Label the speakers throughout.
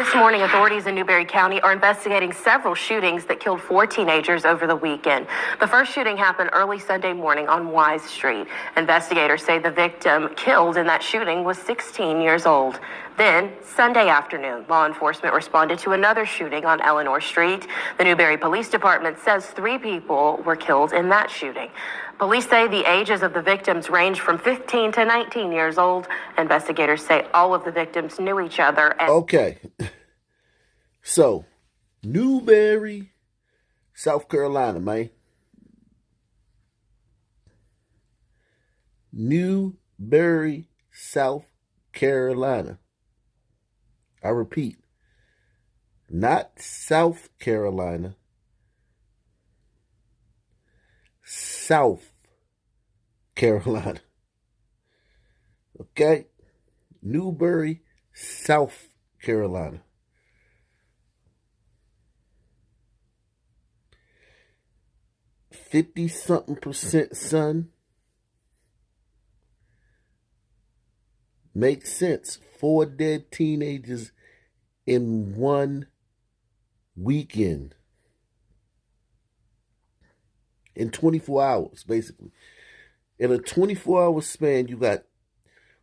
Speaker 1: This morning, authorities in Newberry County are investigating several shootings that killed 4 teenagers over the weekend. The first shooting happened early Sunday morning on Wise Street. Investigators say the victim killed in that shooting was 16 years old. Then, Sunday afternoon, law enforcement responded to another shooting on Eleanor Street. The Newberry Police Department says 3 people were killed in that shooting. Police say the ages of the victims range from 15 to 19 years old. Investigators say all of the victims knew each other.
Speaker 2: Okay. So, Newberry, South Carolina, man. Newberry, South Carolina. I repeat, not South Carolina. South Carolina. Okay? Newberry, South Carolina. $50-something son. Makes sense. 4 dead teenagers in one weekend. In 24 hours, basically. In a 24-hour span, you got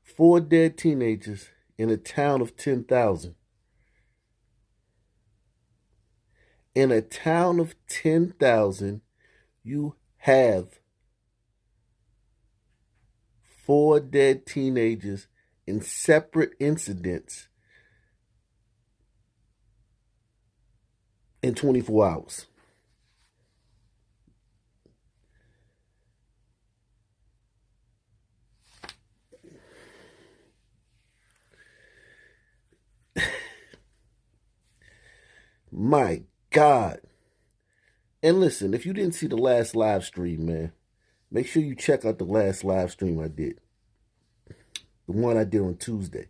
Speaker 2: 4 dead teenagers in a town of 10,000. In a town of 10,000, you have 4 dead teenagers in separate incidents in 24 hours. My God. And listen, if you didn't see the last live stream, man, make sure you check out the last live stream I did. The one I did on Tuesday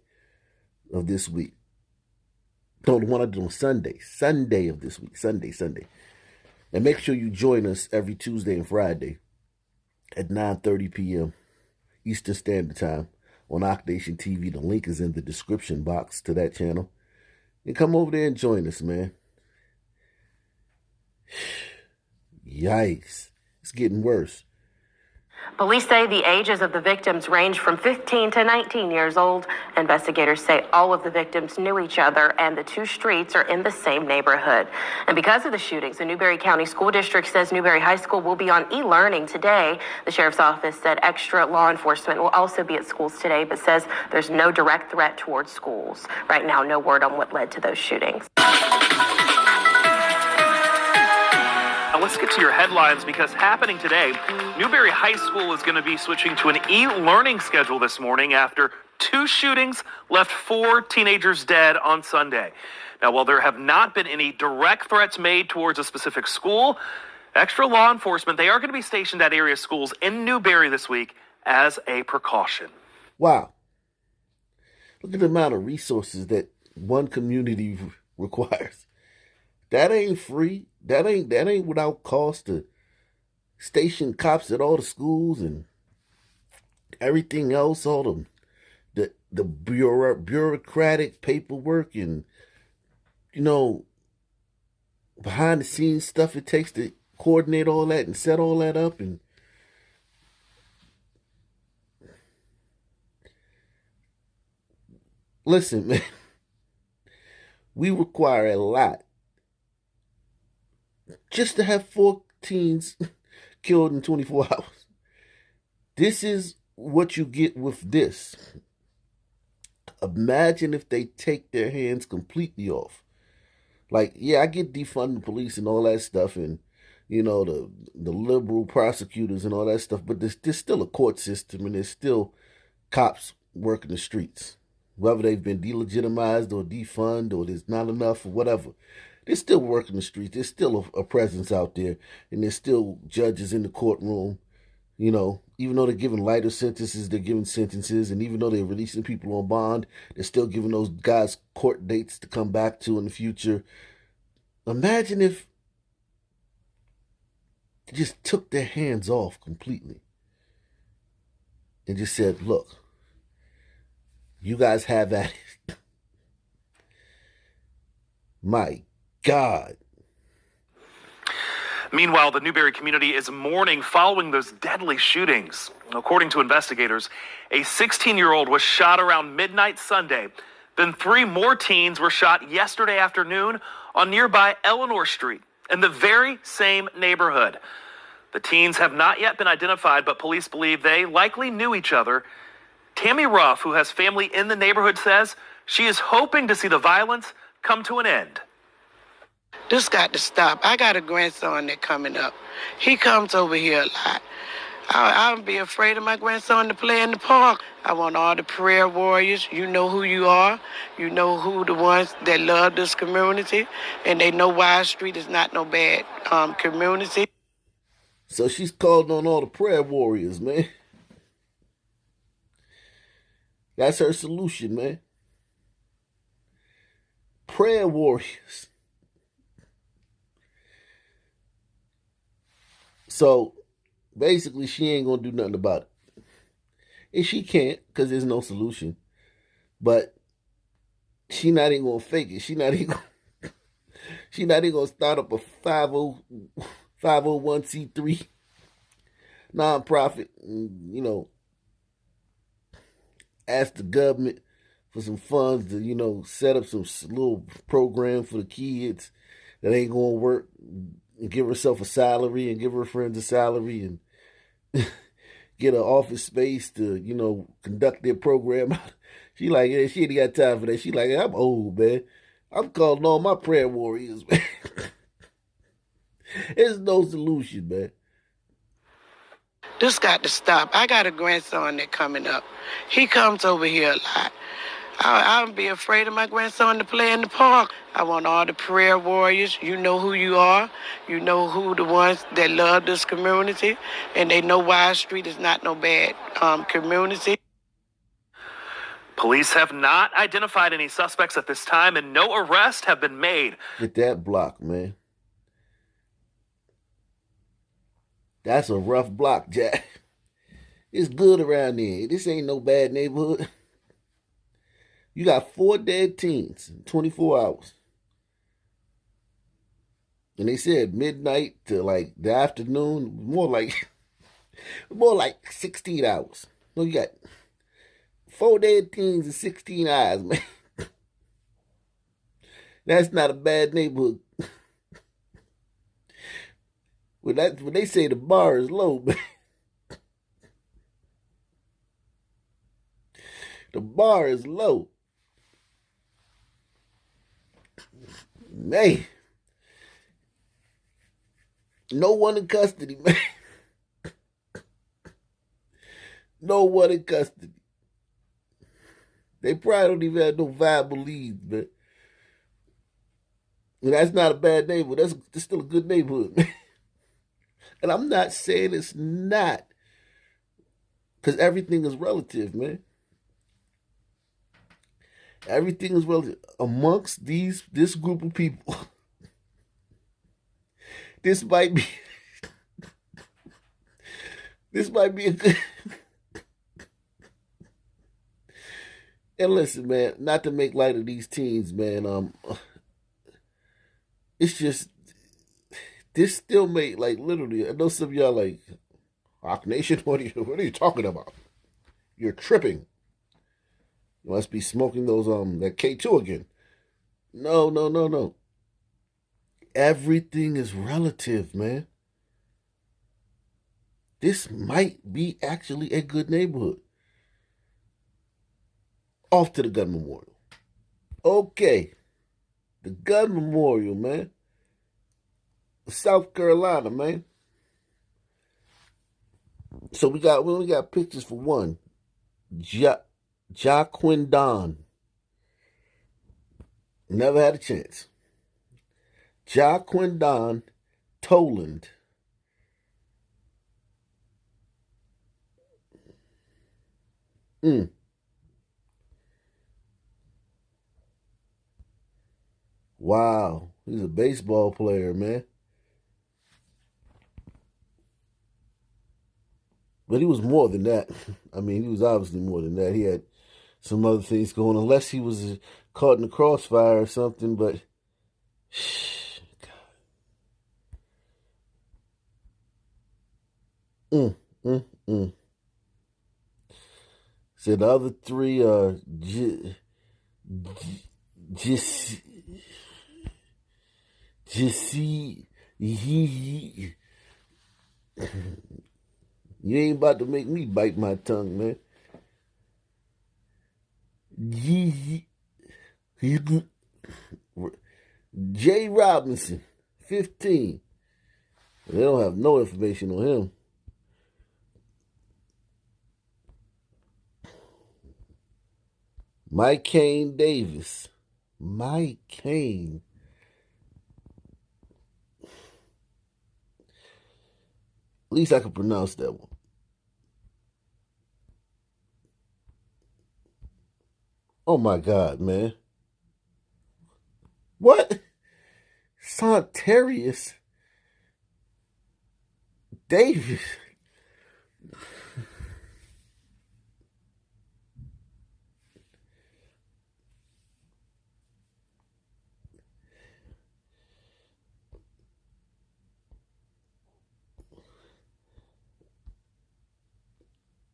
Speaker 2: of this week. No, the one I did on Sunday of this week. Sunday. And make sure you join us every Tuesday and Friday at 9:30 p.m. Eastern Standard Time on Octane TV. The link is in the description box to that channel. And come over there and join us, man. Yikes. It's getting worse.
Speaker 1: Police say the ages of the victims range from 15 to 19 years old. Investigators say all of the victims knew each other and the 2 streets are in the same neighborhood. And because of the shootings, the Newberry County School District says Newberry High School will be on e-learning today. The sheriff's office said extra law enforcement will also be at schools today, but says there's no direct threat towards schools. Right now, no word on what led to those shootings.
Speaker 3: Let's get to your headlines, because happening today, Newberry High School is going to be switching to an e-learning schedule this morning after 2 shootings left 4 teenagers dead on Sunday. Now, while there have not been any direct threats made towards a specific school, extra law enforcement, they are going to be stationed at area schools in Newberry this week as a precaution.
Speaker 2: Wow. Look at the amount of resources that one community requires. That ain't free. That ain't without cost to station cops at all the schools and everything else, all the bureaucratic paperwork and, you know, behind the scenes stuff it takes to coordinate all that and set all that up. And listen, man, we require a lot just to have 4 teens killed in 24 hours. This is what you get with this. Imagine if they take their hands completely off. Like, yeah, I get defunding the police and all that stuff, and, you know, the liberal prosecutors and all that stuff, but there's still a court system, and there's still cops working the streets. Whether they've been delegitimized or defunded or there's not enough or whatever. They're still working the streets. There's still a presence out there. And there's still judges in the courtroom. You know, even though they're giving lighter sentences, they're giving sentences. And even though they're releasing people on bond, they're still giving those guys court dates to come back to in the future. Imagine if they just took their hands off completely and just said, look, you guys have at it. My God.
Speaker 3: Meanwhile, the Newberry community is mourning following those deadly shootings. According to investigators, a 16-year-old was shot around midnight Sunday. Then 3 more teens were shot yesterday afternoon on nearby Eleanor Street in the very same neighborhood. The teens have not yet been identified, but police believe they likely knew each other. Tammy Ruff, who has family in the neighborhood, says she is hoping to see the violence come to an end.
Speaker 4: This got to stop. I got a grandson that coming up. He comes over here a lot. I would be afraid of my grandson to play in the park. I want all the prayer warriors. You know who you are. You know who the ones that love this community. And they know Wise Street is not no bad community.
Speaker 2: So she's calling on all the prayer warriors, man. That's her solution, man. Prayer warriors. So basically, she ain't gonna do nothing about it, and she can't because there's no solution. But she not even gonna fake it. She not even gonna start up a 501c3 nonprofit. And, ask the government for some funds to set up some little program for the kids that ain't gonna work. And give herself a salary and give her friends a salary and get an office space to, conduct their program. She like, yeah, she ain't got time for that. She like, I'm old, man. I'm calling all my prayer warriors, man. There's no solution, man.
Speaker 4: This got to stop. I got a grandson that coming up. He comes over here a lot. I would be afraid of my grandson to play in the park. I want all the prayer warriors. You know who you are. You know who the ones that love this community. And they know Wise Street is not no bad community.
Speaker 3: Police have not identified any suspects at this time, and no arrests have been made.
Speaker 2: Get that block, man. That's a rough block, Jack. It's good around there. This ain't no bad neighborhood. You got 4 dead teens in 24 hours. And they said midnight to like the afternoon, more like 16 hours. No, you got 4 dead teens in 16 hours, man. That's not a bad neighborhood. When they say the bar is low, man. The bar is low. Man. No one in custody, man. No one in custody. They probably don't even have no viable leads, man. And that's not a bad neighborhood. That's still a good neighborhood, man. And I'm not saying it's not. Because everything is relative, man. Everything is relative. Amongst this group of people, this might be a good. And listen, man, not to make light of these teens, man. It's just this still made like literally. I know some of y'all like, Rock Nation. What are you talking about? You're tripping. You must be smoking those that K2 again. No. Everything is relative, man. This might be actually a good neighborhood. Off to the gun memorial. Okay. The gun memorial, man. South Carolina, man. So we only got pictures for one. Jaquindon. Never had a chance. Jaquindon Toland. Wow. He's a baseball player, man. But he was more than that. I mean, he was obviously more than that. He had some other things going, unless he was caught in the crossfire or something. But Mm, mm, mm. So the other three are just see you ain't about to make me bite my tongue, man. Jay Robinson, 15. They don't have no information on him. Mike Kane Davis. Mike Kane. At least I can pronounce that one. Oh my God, man. What? Sontarius Davis.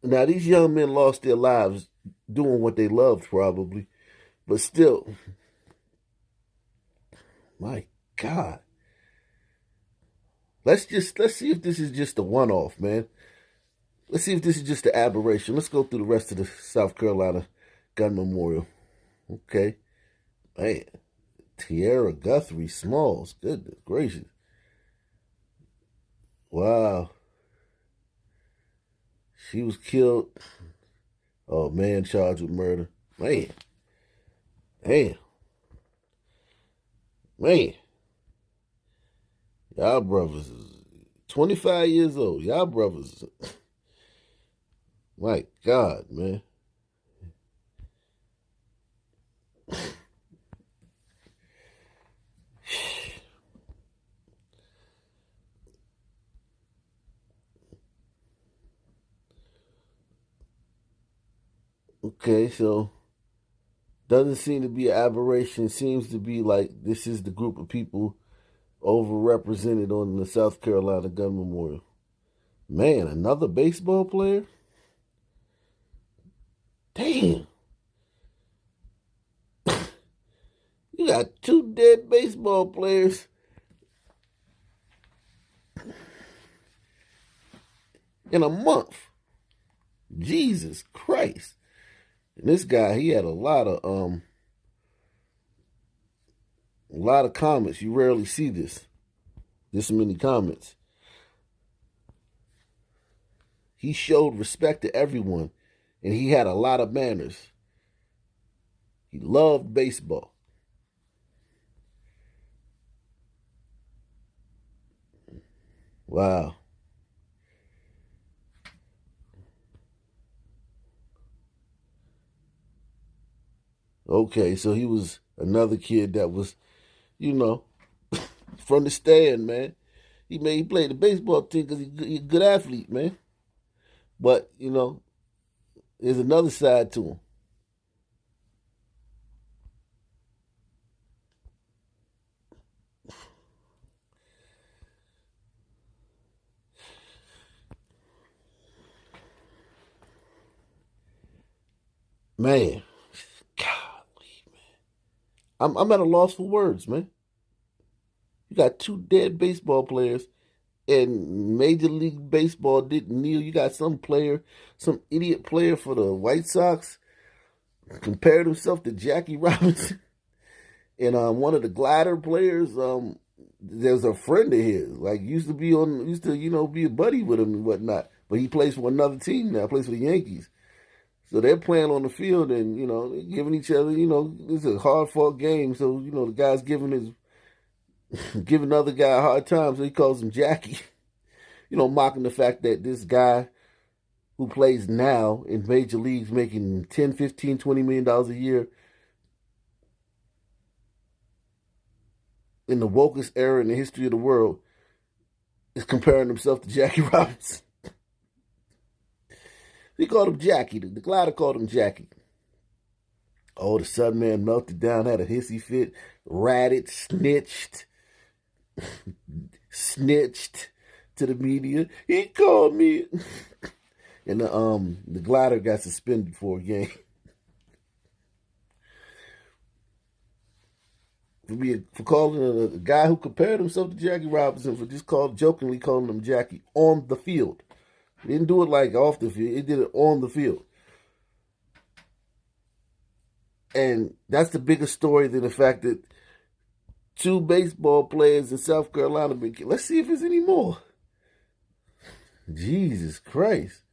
Speaker 2: Now, these young men lost their lives doing what they loved, probably. But still, my God. Let's see if this is just a one-off, man. Let's see if this is just an aberration. Let's go through the rest of the South Carolina Gun Memorial. Okay. Man. Tierra Guthrie Smalls. Goodness gracious. Wow. She was killed. Oh, man, charged with murder. Man. Damn. Man. Y'all brothers is 25 years old. Y'all brothers. My God, man. Okay, so doesn't seem to be an aberration. Seems to be like this is the group of people overrepresented on the South Carolina Gun Memorial. Man, another baseball player? Damn. You got 2 dead baseball players in a month. Jesus Christ. And this guy, he had a lot of comments. You rarely see this many comments. He showed respect to everyone, and he had a lot of manners. He loved baseball. Wow. Okay, so he was another kid that was, from the stand, man. He played the baseball team because he's a good athlete, man. But, there's another side to him. Man, golly, man. I'm at a loss for words, man. You got 2 dead baseball players, and Major League Baseball didn't kneel. You got some idiot player for the White Sox compared himself to Jackie Robinson. And one of the glider players, there's a friend of his, like used to be a buddy with him and whatnot. But he plays for another team now, plays for the Yankees. So they're playing on the field and, giving each other, this is a hard-fought game. So, the guy's giving the other guy a hard time. So he calls him Jackie, mocking the fact that this guy who plays now in major leagues making $10, $15, $20 million a year in the wokest era in the history of the world is comparing himself to Jackie Robinson. He called him Jackie. The glider called him Jackie. Oh, the Southern man melted down, had a hissy fit, ratted, snitched to the media. He called me. And the glider got suspended for a game. For calling a guy who compared himself to Jackie Robinson, for just jokingly calling him Jackie on the field. He didn't do it like off the field. He did it on the field. And that's the bigger story than the fact that 2 baseball players in South Carolina been killed. Let's see if there's any more. Jesus Christ.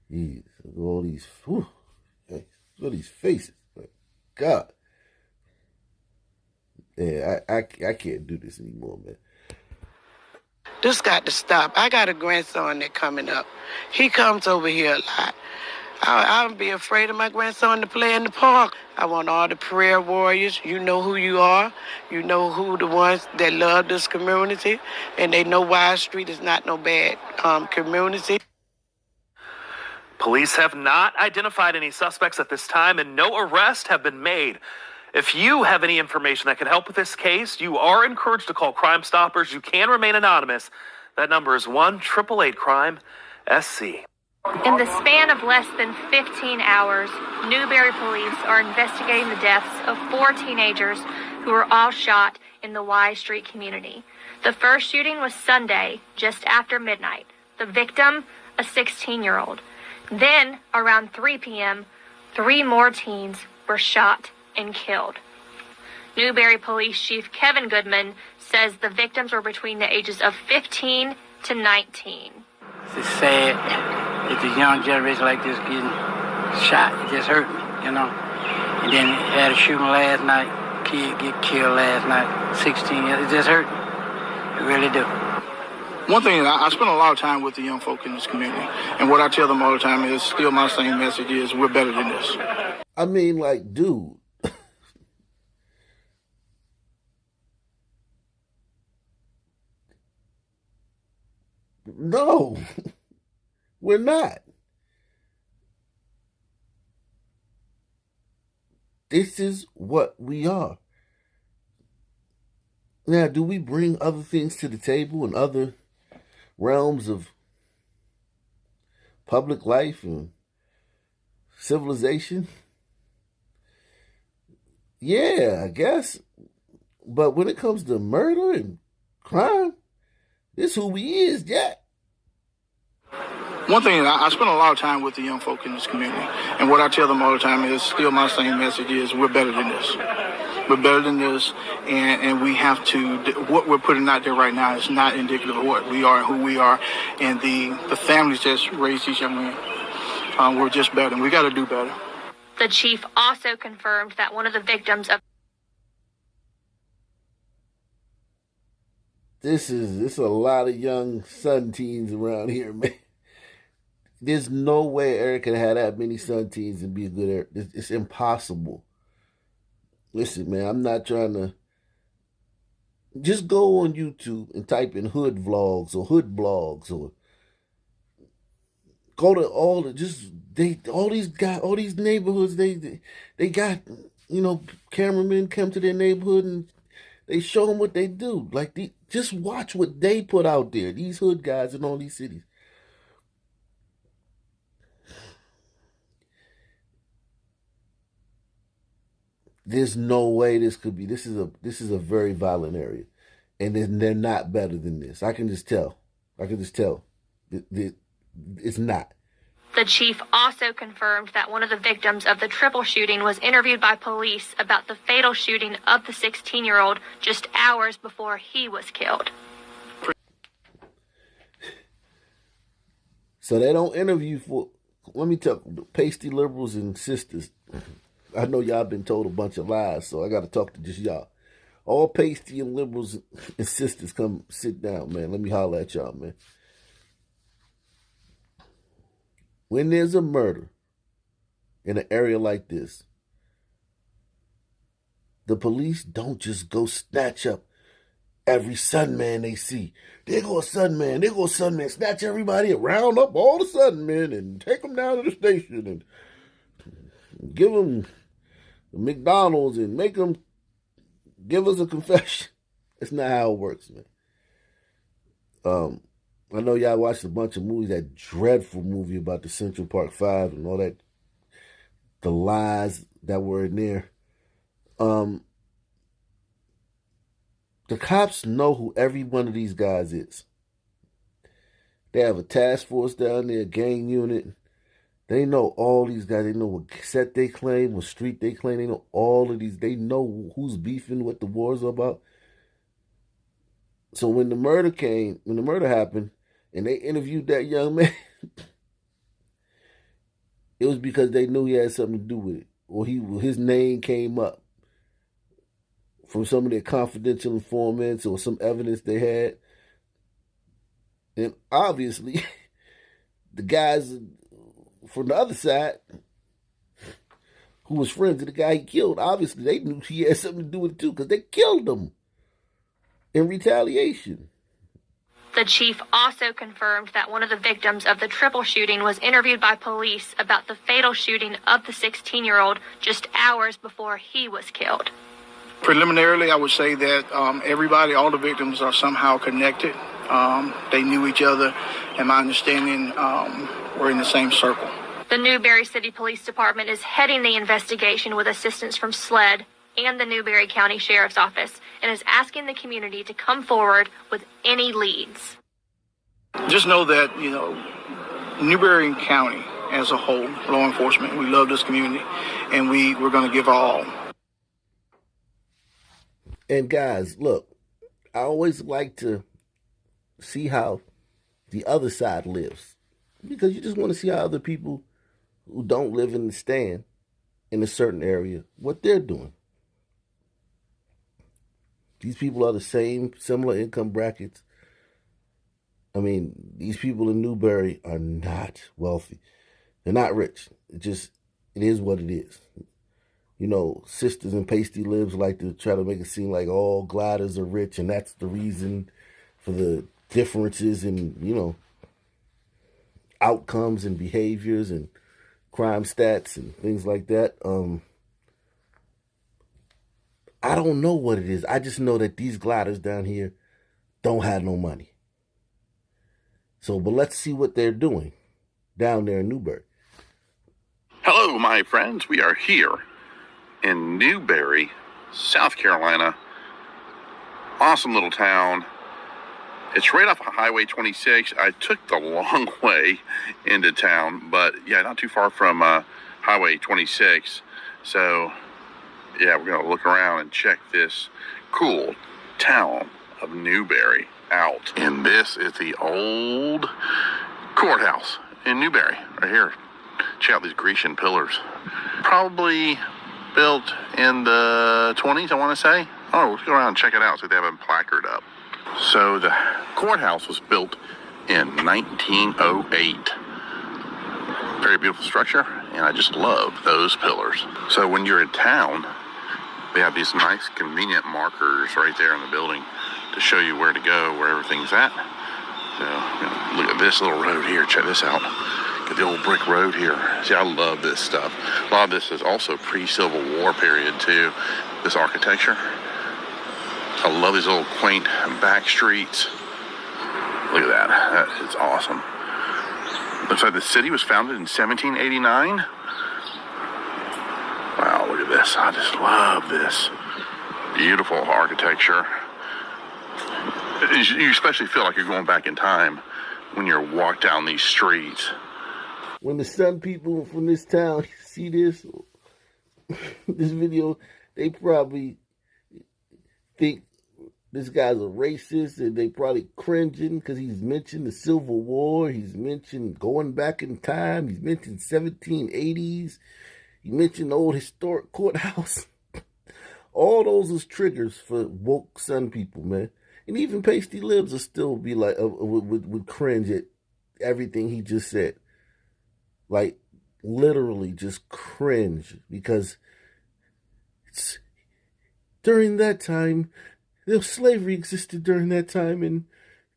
Speaker 2: Jeez, all these, whew, all these faces. My God. Yeah, I can't do this anymore, man.
Speaker 4: This got to stop. I got a grandson that coming up. He comes over here a lot. I would be afraid of my grandson to play in the park. I want all the prayer warriors. You know who you are. You know who the ones that love this community. And they know Wise Street is not no bad community.
Speaker 3: Police have not identified any suspects at this time, and no arrests have been made. If you have any information that can help with this case, you are encouraged to call Crime Stoppers. You can remain anonymous. That number is 1-888-CRIME-SC.
Speaker 5: In the span of less than 15 hours, Newberry police are investigating the deaths of 4 teenagers who were all shot in the Wise Street community. The first shooting was Sunday, just after midnight. The victim, a 16-year-old. Then, around 3 p.m., 3 more teens were shot and killed. Newberry Police Chief Kevin Goodman says the victims were between the ages of 15 to 19.
Speaker 6: It's sad that the young generation like this getting shot. It just hurt me, you know. And then had a shooting last night. Kid get killed last night, 16 years. It just hurt me. It really do.
Speaker 7: One thing, I spend a lot of time with the young folk in this community. And what I tell them all the time is, still my same message is, we're better than this.
Speaker 2: I mean, like, dude. No, we're not. This is what we are. Now, do we bring other things to the table in other realms of public life and civilization? Yeah, I guess. But when it comes to murder and crime, this who we is, Jack.
Speaker 7: One thing, I spend a lot of time with the young folk in this community. And what I tell them all the time is, still my same message is, we're better than this. We're better than this, and we have to, what we're putting out there right now is not indicative of what we are and who we are. And the families just raised these young men. We're just better, and we got to do better.
Speaker 5: The chief also confirmed that one of the victims of
Speaker 2: This a lot of young son teens around here, man. There's no way Eric can have that many son teens and be a good Eric. It's impossible. Listen, man, I'm not trying to. Just go on YouTube and type in hood vlogs or hood blogs, or go to all these neighborhoods. They got, cameramen come to their neighborhood and they show them what they do. Just watch what they put out there. These hood guys in all these cities. There's no way this could be. This is a very violent area, and they're not better than this. I can just tell. It's not.
Speaker 5: The chief also confirmed that one of the victims of the triple shooting was interviewed by police about the fatal shooting of the 16-year-old just hours before he was killed.
Speaker 2: So they don't interview for, let me tell you, pasty liberals and sisters. I know y'all been told a bunch of lies, so I got to talk to just y'all. All pasty and liberals and sisters, come sit down, man. Let me holler at y'all, man. When there's a murder in an area like this, the police don't just go snatch up every Sunman they see. They go a Sunman, snatch everybody and round up all the Sunmen and take them down to the station and give them McDonald's and make them give us a confession. That's not how it works, man. I know y'all watched a bunch of movies, that dreadful movie about the Central Park Five and all that, the lies that were in there. The cops know who every one of these guys is. They have a task force down there, a gang unit. They know all these guys. They know what set they claim, what street they claim. They know all of these. They know who's beefing, what the war's about. So when the murder happened, and they interviewed that young man, it was because they knew he had something to do with it, or his name came up from some of their confidential informants or some evidence they had. And obviously, the guys from the other side, who was friends of the guy he killed, obviously they knew he had something to do with it too, because they killed him in retaliation.
Speaker 5: The chief also confirmed that one of the victims of the triple shooting was interviewed by police about the fatal shooting of the 16-year-old just hours before he was killed.
Speaker 7: Preliminarily, I would say that all the victims are somehow connected. They knew each other, and my understanding, we're in the same circle.
Speaker 5: The Newberry City Police Department is heading the investigation with assistance from SLED and the Newberry County Sheriff's Office, and is asking the community to come forward with any leads.
Speaker 7: Just know that, Newberry County as a whole, law enforcement, we love this community, and we're going to give all.
Speaker 2: And guys, look, I always like to see how the other side lives, because you just want to see how other people who don't live in the stand in a certain area, what they're doing. These people are the same, similar income brackets. I mean, these people in Newberry are not wealthy. They're not rich. It is what it is. Sisters and pasty libs like to try to make it seem like all gliders are rich, and that's the reason for the differences in, outcomes and behaviors and crime stats and things like that. I don't know what it is. I just know that these gliders down here don't have no money. But let's see what they're doing down there in Newberry.
Speaker 8: Hello, my friends. We are here in Newberry, South Carolina. Awesome little town. It's right off of Highway 26. I took the long way into town, but yeah, not too far from Highway 26. So yeah, we're going to look around and check this cool town of Newberry out. And this is the old courthouse in Newberry, right here. Check out these Grecian pillars. Probably built in the 20s, I want to say. Oh, let's go around and check it out, so they have a placard up. So the courthouse was built in 1908. Very beautiful structure, and I just love those pillars. So when you're in town, they have these nice convenient markers right there in the building to show you where to go, where everything's at. So look at this little road here. Check this out. Get the old brick road here. See, I love this stuff. A lot of this is also pre-Civil War period too, this architecture. I love these little quaint back streets. Look at that. That is awesome. Looks like the city was founded in 1789. Wow, look at this. I just love this. Beautiful architecture. You especially feel like you're going back in time when you walk down these streets.
Speaker 2: When the Sun people from this town see this video, they probably think this guy's a racist, and they probably cringing because he's mentioned the Civil War, he's mentioned going back in time, he's mentioned 1780s, he mentioned the old historic courthouse. All those is triggers for woke Sun people, man. And even pasty libs will still be like, would cringe at everything he just said. Like, literally just cringe, because during that time, slavery existed during that time, and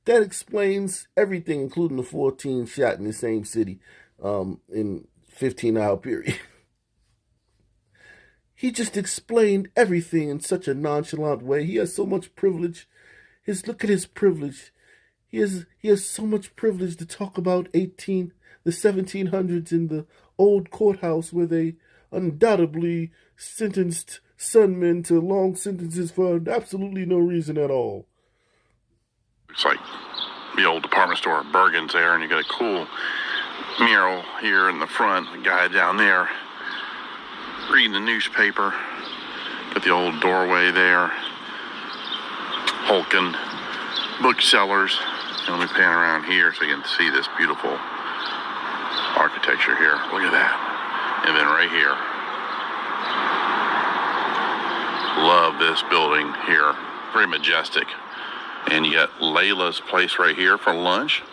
Speaker 2: that explains everything, including the 14 shot in the same city in 15-hour period. He just explained everything in such a nonchalant way. He has so much privilege. Look at his privilege. He has so much privilege to talk about the 1700s in the old courthouse where they undoubtedly sentenced Sunmen to long sentences for absolutely no reason at all.
Speaker 8: It's like the old department store, Bergen's there, and you got a cool mural here in the front, a guy down there reading the newspaper. Got the old doorway there. Holken booksellers. And let me pan around here so you can see this beautiful architecture here. Look at that. And then right here. Love this building here. Very majestic. And you got Layla's place right here for lunch.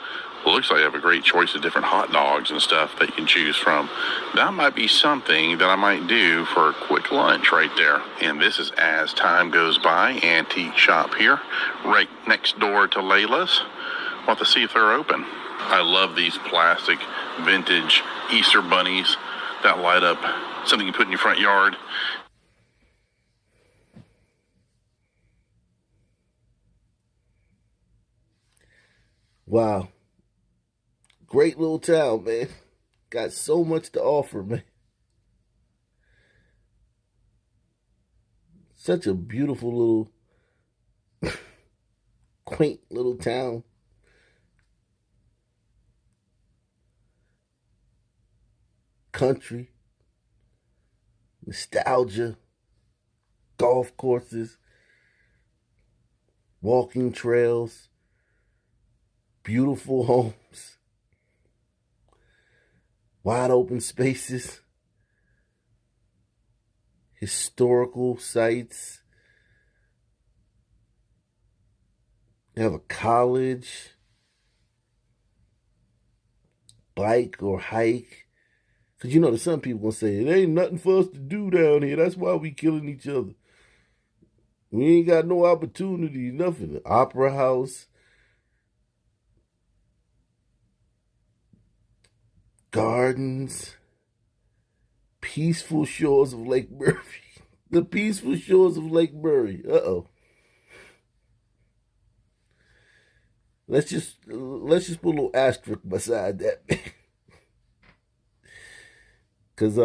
Speaker 8: It looks like they have a great choice of different hot dogs and stuff that you can choose from. That might be something that I might do for a quick lunch right there. And this is As Time Goes By, antique shop here, right next door to Layla's. We'll have to see if they're open. I love these plastic vintage Easter bunnies that light up, something you put in your front yard.
Speaker 2: Wow. Great little town, man. Got so much to offer, man. Such a beautiful little, quaint little town. Country. Nostalgia. Golf courses. Walking trails. Beautiful homes. Wide open spaces. Historical sites. You have a college. Bike or hike. Because you know there's some people going to say, it ain't nothing for us to do down here. That's why we killing each other. We ain't got no opportunity, nothing. Opera house. Gardens. Peaceful shores of Lake Murray. The peaceful shores of Lake Murray. Uh-oh. Let's just put a little asterisk beside that. Cause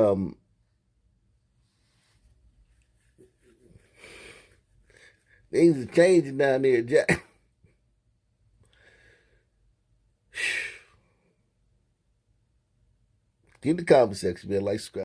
Speaker 2: things are changing down there, Jack. Get in the comment section, man. Like, subscribe.